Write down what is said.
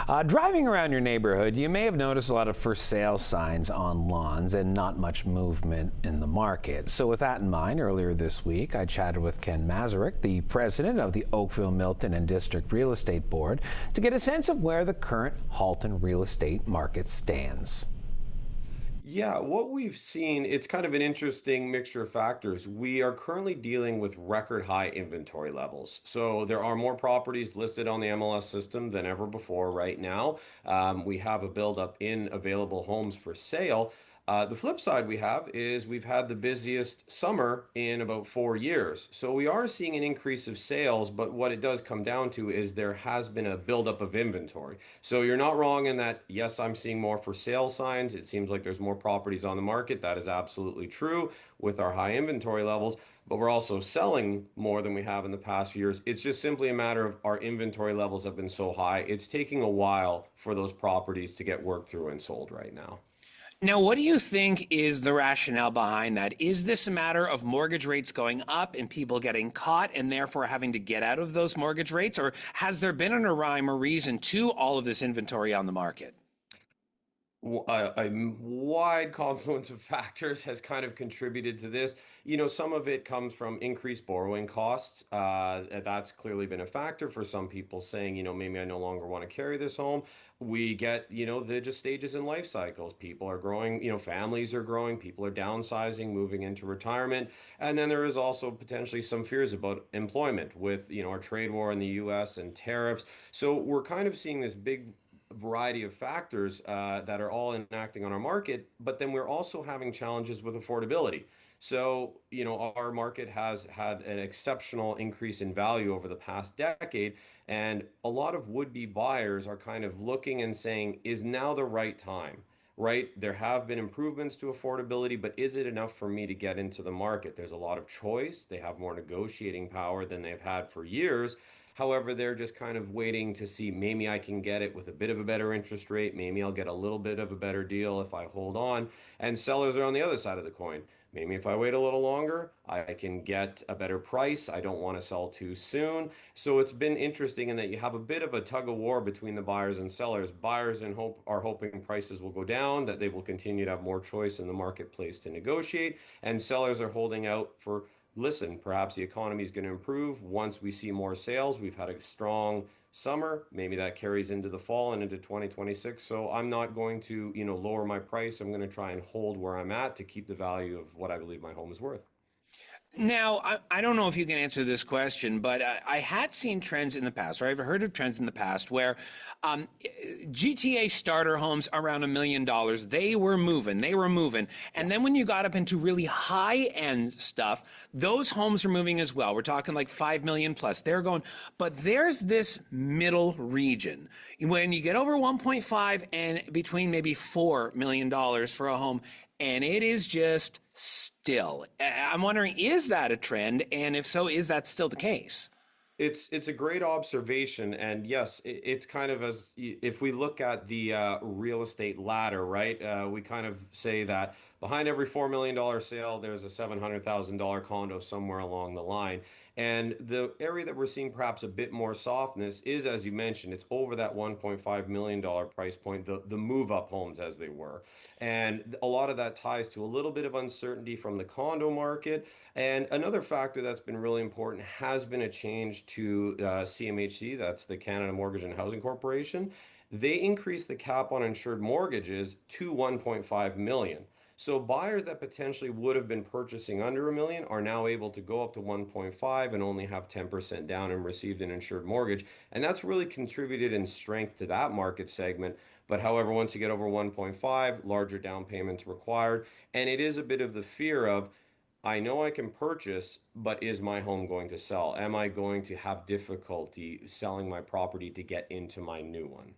Driving around your neighborhood, you may have noticed a lot of for sale signs on lawns and not much movement in the market. So with that in mind, earlier this week, I chatted with Ken Mazurek, the president of the Oakville Milton and District Real Estate Board, to get a sense of where the current Halton real estate market stands. Yeah, what we've seen, it's kind of an interesting mixture of factors. We are currently dealing with record high inventory levels. So there are more properties listed on the MLS system than ever before right now. We have a buildup in available homes for sale. The flip side we have is we've had the busiest summer in about 4 years. So we are seeing an increase of sales, but what it does come down to is there has been a buildup of inventory. So you're not wrong in that, yes, I'm seeing more for sale signs. It seems like there's more properties on the market. That is absolutely true with our high inventory levels, but we're also selling more than we have in the past years. It's just simply a matter of our inventory levels have been so high. It's taking a while for those properties to get worked through and sold right now. Now, what do you think is the rationale behind that? Is this a matter of mortgage rates going up and people getting caught and therefore having to get out of those mortgage rates? Or has there been a rhyme or reason to all of this inventory on the market? A wide confluence of factors has kind of contributed to this. Some of it comes from increased borrowing costs. That's clearly been a factor for some people saying, maybe I no longer want to carry this home. We get, the just stages in life cycles. People are growing, families are growing, people are downsizing, moving into retirement. And then there is also potentially some fears about employment with, our trade war in the US and tariffs. So we're kind of seeing this big variety of factors that are all enacting on our market, but then we're also having challenges with affordability. So, our market has had an exceptional increase in value over the past decade, and a lot of would-be buyers are kind of looking and saying, is now the right time? Right? There have been improvements to affordability, but is it enough for me to get into the market? There's a lot of choice. They have more negotiating power than they've had for years. However, they're just kind of waiting to see maybe I can get it with a bit of a better interest rate. Maybe I'll get a little bit of a better deal if I hold on. And sellers are on the other side of the coin. Maybe if I wait a little longer, I can get a better price. I don't want to sell too soon. So it's been interesting in that you have a bit of a tug of war between the buyers and sellers. Buyers are hoping prices will go down, that they will continue to have more choice in the marketplace to negotiate, and sellers are holding out for, listen, perhaps the economy is going to improve once we see more sales. We've had a strong summer. Maybe that carries into the fall and into 2026. So I'm not going to, lower my price. I'm going to try and hold where I'm at to keep the value of what I believe my home is worth. Now, I don't know if you can answer this question, but I had seen trends in the past, or I've heard of trends in the past where GTA starter homes around $1 million, they were moving. And then when you got up into really high end stuff, those homes are moving as well. We're talking like 5 million plus. They're going, but there's this middle region. When you get over 1.5 and between maybe $4 million for a home, and it is just still. I'm wondering, is that a trend? And if so, is that still the case? It's a great observation, and yes, it's kind of as if we look at the real estate ladder, right? We kind of say that behind every $4 million sale, there's a $700,000 condo somewhere along the line. And the area that we're seeing perhaps a bit more softness is, as you mentioned, it's over that $1.5 million price point, the move up homes as they were. And a lot of that ties to a little bit of uncertainty from the condo market. And another factor that's been really important has been a change to CMHC, that's the Canada Mortgage and Housing Corporation. They increased the cap on insured mortgages to 1.5 million. So buyers that potentially would have been purchasing under a million are now able to go up to 1.5 and only have 10% down and received an insured mortgage. And that's really contributed in strength to that market segment. But however, once you get over 1.5, larger down payments required. And it is a bit of the fear of, I know I can purchase, but is my home going to sell? Am I going to have difficulty selling my property to get into my new one?